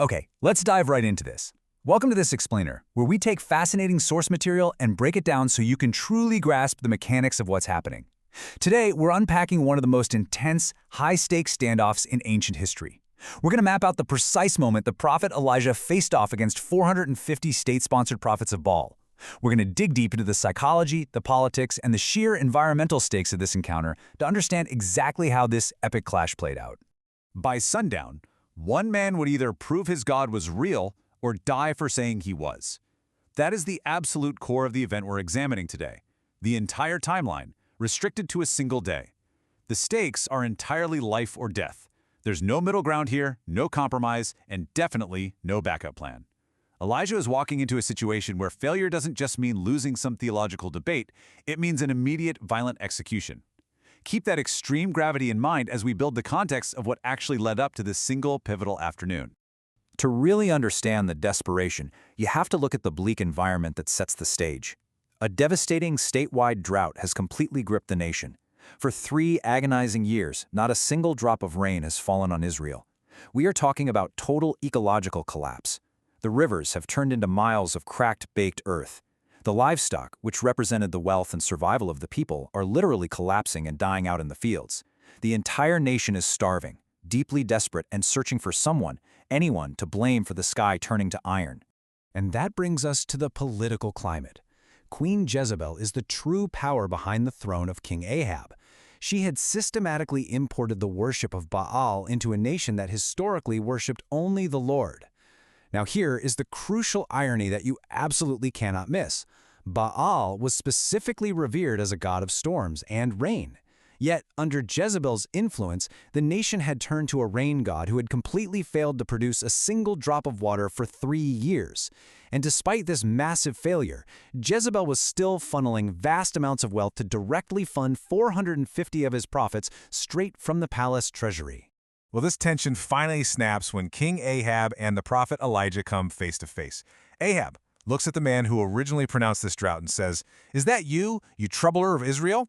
Okay, let's dive right into this. Welcome to this explainer, where we take fascinating source material and break it down so you can truly grasp the mechanics of what's happening. Today, we're unpacking one of the most intense, high-stakes standoffs in ancient history. We're going to map out the precise moment the prophet Elijah faced off against 450 state-sponsored prophets of Baal. We're going to dig deep into the psychology, the politics, and the sheer environmental stakes of this encounter to understand exactly how this epic clash played out. By sundown, one man would either prove his God was real or die for saying he was. That is the absolute core of the event we're examining today. The entire timeline, restricted to a single day. The stakes are entirely life or death. There's no middle ground here, no compromise, and definitely no backup plan. Elijah is walking into a situation where failure doesn't just mean losing some theological debate, it means an immediate, violent execution. Keep that extreme gravity in mind as we build the context of what actually led up to this single pivotal afternoon. To really understand the desperation, you have to look at the bleak environment that sets the stage. A devastating statewide drought has completely gripped the nation. For 3 agonizing years, not a single drop of rain has fallen on Israel. We are talking about total ecological collapse. The rivers have turned into miles of cracked, baked earth. The livestock, which represented the wealth and survival of the people, are literally collapsing and dying out in the fields. The entire nation is starving, deeply desperate and searching for someone, anyone, to blame for the sky turning to iron. And that brings us to the political climate. Queen Jezebel is the true power behind the throne of King Ahab. She had systematically imported the worship of Baal into a nation that historically worshipped only the Lord. Now here is the crucial irony that you absolutely cannot miss. Baal was specifically revered as a god of storms and rain. Yet, under Jezebel's influence, the nation had turned to a rain god who had completely failed to produce a single drop of water for 3 years. And despite this massive failure, Jezebel was still funneling vast amounts of wealth to directly fund 450 of his prophets straight from the palace treasury. Well, this tension finally snaps when King Ahab and the prophet Elijah come face to face. Ahab looks at the man who originally pronounced this drought and says, "Is that you, you troubler of Israel?"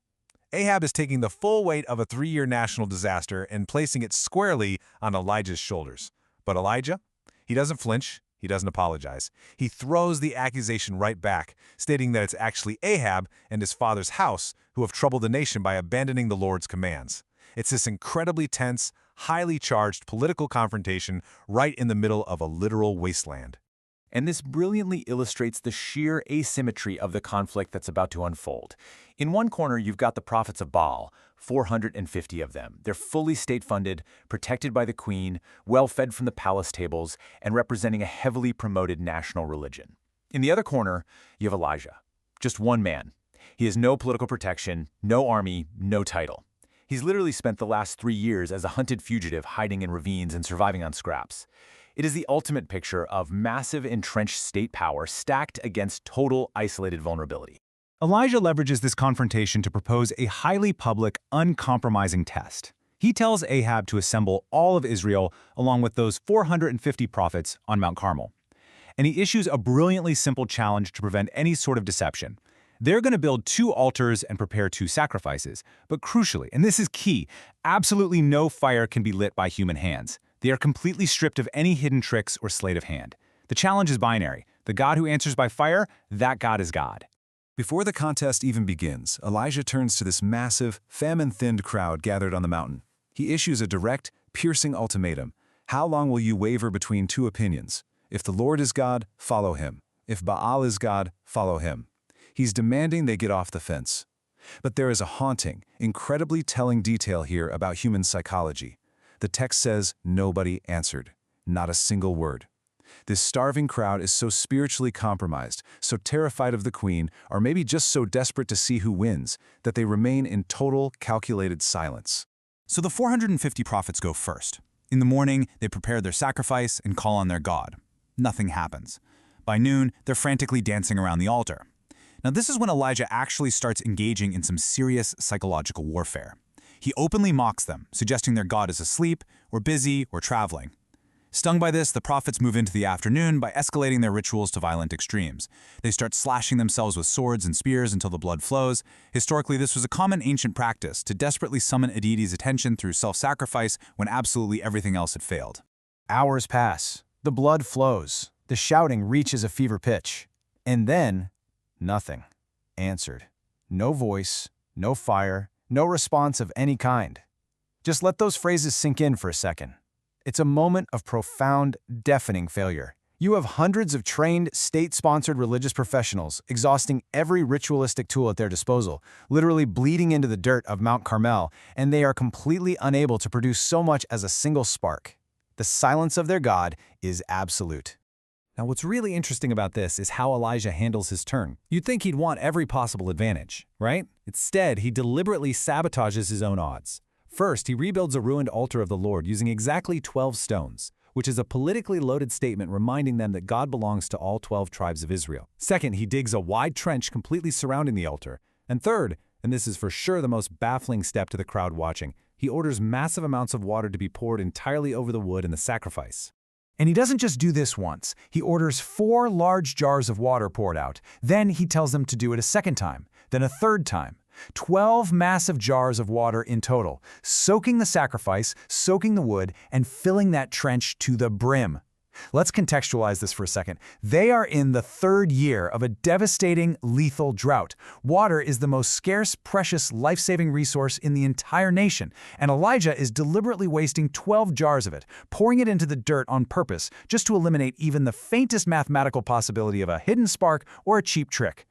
Ahab is taking the full weight of a 3-year national disaster and placing it squarely on Elijah's shoulders. But Elijah, he doesn't flinch, he doesn't apologize. He throws the accusation right back, stating that it's actually Ahab and his father's house who have troubled the nation by abandoning the Lord's commands. It's this incredibly tense, highly charged political confrontation right in the middle of a literal wasteland. And this brilliantly illustrates the sheer asymmetry of the conflict that's about to unfold. In one corner, you've got the prophets of Baal, 450 of them. They're fully state-funded, protected by the queen, well-fed from the palace tables, and representing a heavily promoted national religion. In the other corner, you have Elijah. Just one man. He has no political protection, no army, no title. He's literally spent the last 3 years as a hunted fugitive hiding in ravines and surviving on scraps. It is the ultimate picture of massive entrenched state power stacked against total isolated vulnerability. Elijah leverages this confrontation to propose a highly public, uncompromising test. He tells Ahab to assemble all of Israel along with those 450 prophets on Mount Carmel. And he issues a brilliantly simple challenge to prevent any sort of deception. They're going to build 2 altars and prepare 2 sacrifices. But crucially, and this is key, absolutely no fire can be lit by human hands. They are completely stripped of any hidden tricks or sleight of hand. The challenge is binary. The God who answers by fire, that God is God. Before the contest even begins, Elijah turns to this massive, famine-thinned crowd gathered on the mountain. He issues a direct, piercing ultimatum. How long will you waver between 2 opinions? If the Lord is God, follow him. If Baal is God, follow him. He's demanding they get off the fence. But there is a haunting, incredibly telling detail here about human psychology. The text says nobody answered. Not a single word. This starving crowd is so spiritually compromised, so terrified of the queen, or maybe just so desperate to see who wins, that they remain in total, calculated silence. So the 450 prophets go first. In the morning, they prepare their sacrifice and call on their God. Nothing happens. By noon, they're frantically dancing around the altar. Now this is when Elijah actually starts engaging in some serious psychological warfare. He openly mocks them, suggesting their God is asleep, or busy, or traveling. Stung by this, the prophets move into the afternoon by escalating their rituals to violent extremes. They start slashing themselves with swords and spears until the blood flows. Historically, this was a common ancient practice to desperately summon a deity's attention through self-sacrifice when absolutely everything else had failed. Hours pass. The blood flows. The shouting reaches a fever pitch. And then, nothing answered. No voice, no fire, no response of any kind. Just let those phrases sink in for a second. It's a moment of profound, deafening failure. You have hundreds of trained, state-sponsored religious professionals exhausting every ritualistic tool at their disposal, literally bleeding into the dirt of Mount Carmel, and they are completely unable to produce so much as a single spark. The silence of their God is absolute. Now, what's really interesting about this is how Elijah handles his turn. You'd think he'd want every possible advantage, right? Instead, he deliberately sabotages his own odds. First, he rebuilds a ruined altar of the Lord using exactly 12 stones, which is a politically loaded statement reminding them that God belongs to all 12 tribes of Israel. Second, he digs a wide trench completely surrounding the altar. And third, and this is for sure the most baffling step to the crowd watching, he orders massive amounts of water to be poured entirely over the wood and the sacrifice. And he doesn't just do this once. He orders 4 large jars of water poured out. Then he tells them to do it a second time, then a third time. 12 massive jars of water in total, soaking the sacrifice, soaking the wood, and filling that trench to the brim. Let's contextualize this for a second. They are in the 3rd year of a devastating, lethal drought. Water is the most scarce, precious, life-saving resource in the entire nation, and Elijah is deliberately wasting 12 jars of it, pouring it into the dirt on purpose, just to eliminate even the faintest mathematical possibility of a hidden spark or a cheap trick.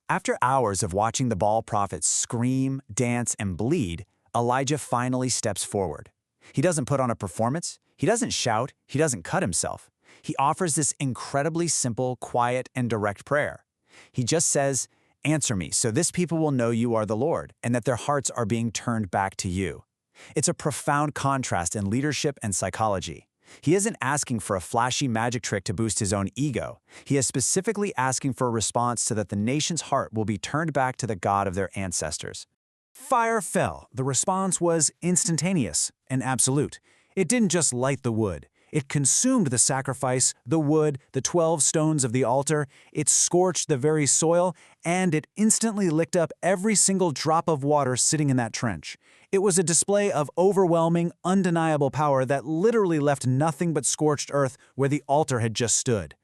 After hours of watching the Baal prophets scream, dance, and bleed, Elijah finally steps forward. He doesn't put on a performance, he doesn't shout, he doesn't cut himself. He offers this incredibly simple, quiet, and direct prayer. He just says, "Answer me, so this people will know you are the Lord, and that their hearts are being turned back to you." It's a profound contrast in leadership and psychology. He isn't asking for a flashy magic trick to boost his own ego. He is specifically asking for a response so that the nation's heart will be turned back to the God of their ancestors. Fire fell. The response was instantaneous and absolute. It didn't just light the wood. It consumed the sacrifice, the wood, the 12 stones of the altar. It scorched the very soil, and it instantly licked up every single drop of water sitting in that trench. It was a display of overwhelming, undeniable power that literally left nothing but scorched earth where the altar had just stood.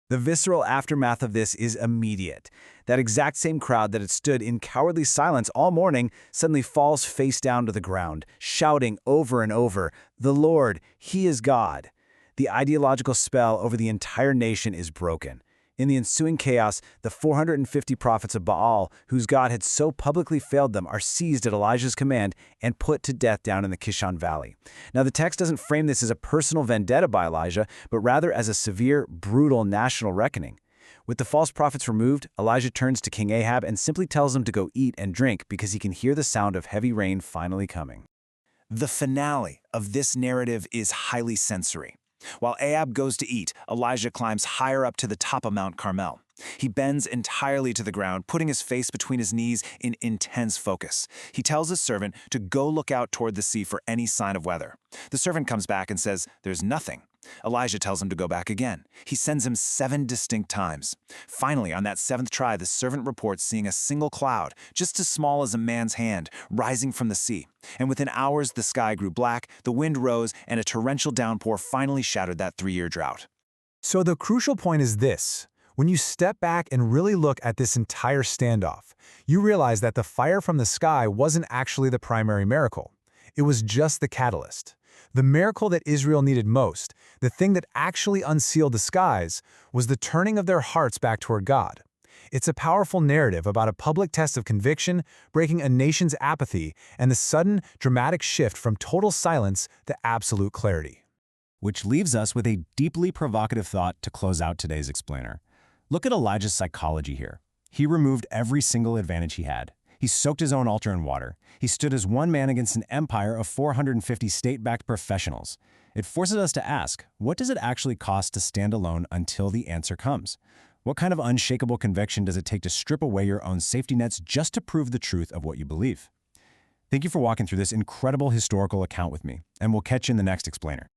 The visceral aftermath of this is immediate. That exact same crowd that had stood in cowardly silence all morning suddenly falls face down to the ground, shouting over and over, "The Lord, He is God." The ideological spell over the entire nation is broken. In the ensuing chaos, the 450 prophets of Baal, whose God had so publicly failed them, are seized at Elijah's command and put to death down in the Kishon Valley. Now, the text doesn't frame this as a personal vendetta by Elijah, but rather as a severe, brutal national reckoning. With the false prophets removed, Elijah turns to King Ahab and simply tells him to go eat and drink because he can hear the sound of heavy rain finally coming. The finale of this narrative is highly sensory. While Ahab goes to eat, Elijah climbs higher up to the top of Mount Carmel. He bends entirely to the ground, putting his face between his knees in intense focus. He tells his servant to go look out toward the sea for any sign of weather. The servant comes back and says, "There's nothing." Elijah tells him to go back again. He sends him 7 distinct times. Finally, on that 7th try, the servant reports seeing a single cloud, just as small as a man's hand, rising from the sea. And within hours, the sky grew black, the wind rose, and a torrential downpour finally shattered that 3-year drought. So the crucial point is this. When you step back and really look at this entire standoff, you realize that the fire from the sky wasn't actually the primary miracle. It was just the catalyst. The miracle that Israel needed most, the thing that actually unsealed the skies, was the turning of their hearts back toward God. It's a powerful narrative about a public test of conviction, breaking a nation's apathy, and the sudden, dramatic shift from total silence to absolute clarity. Which leaves us with a deeply provocative thought to close out today's explainer. Look at Elijah's psychology here. He removed every single advantage he had. He soaked his own altar in water. He stood as one man against an empire of 450 state-backed professionals. It forces us to ask, what does it actually cost to stand alone until the answer comes? What kind of unshakable conviction does it take to strip away your own safety nets just to prove the truth of what you believe? Thank you for walking through this incredible historical account with me, and we'll catch you in the next explainer.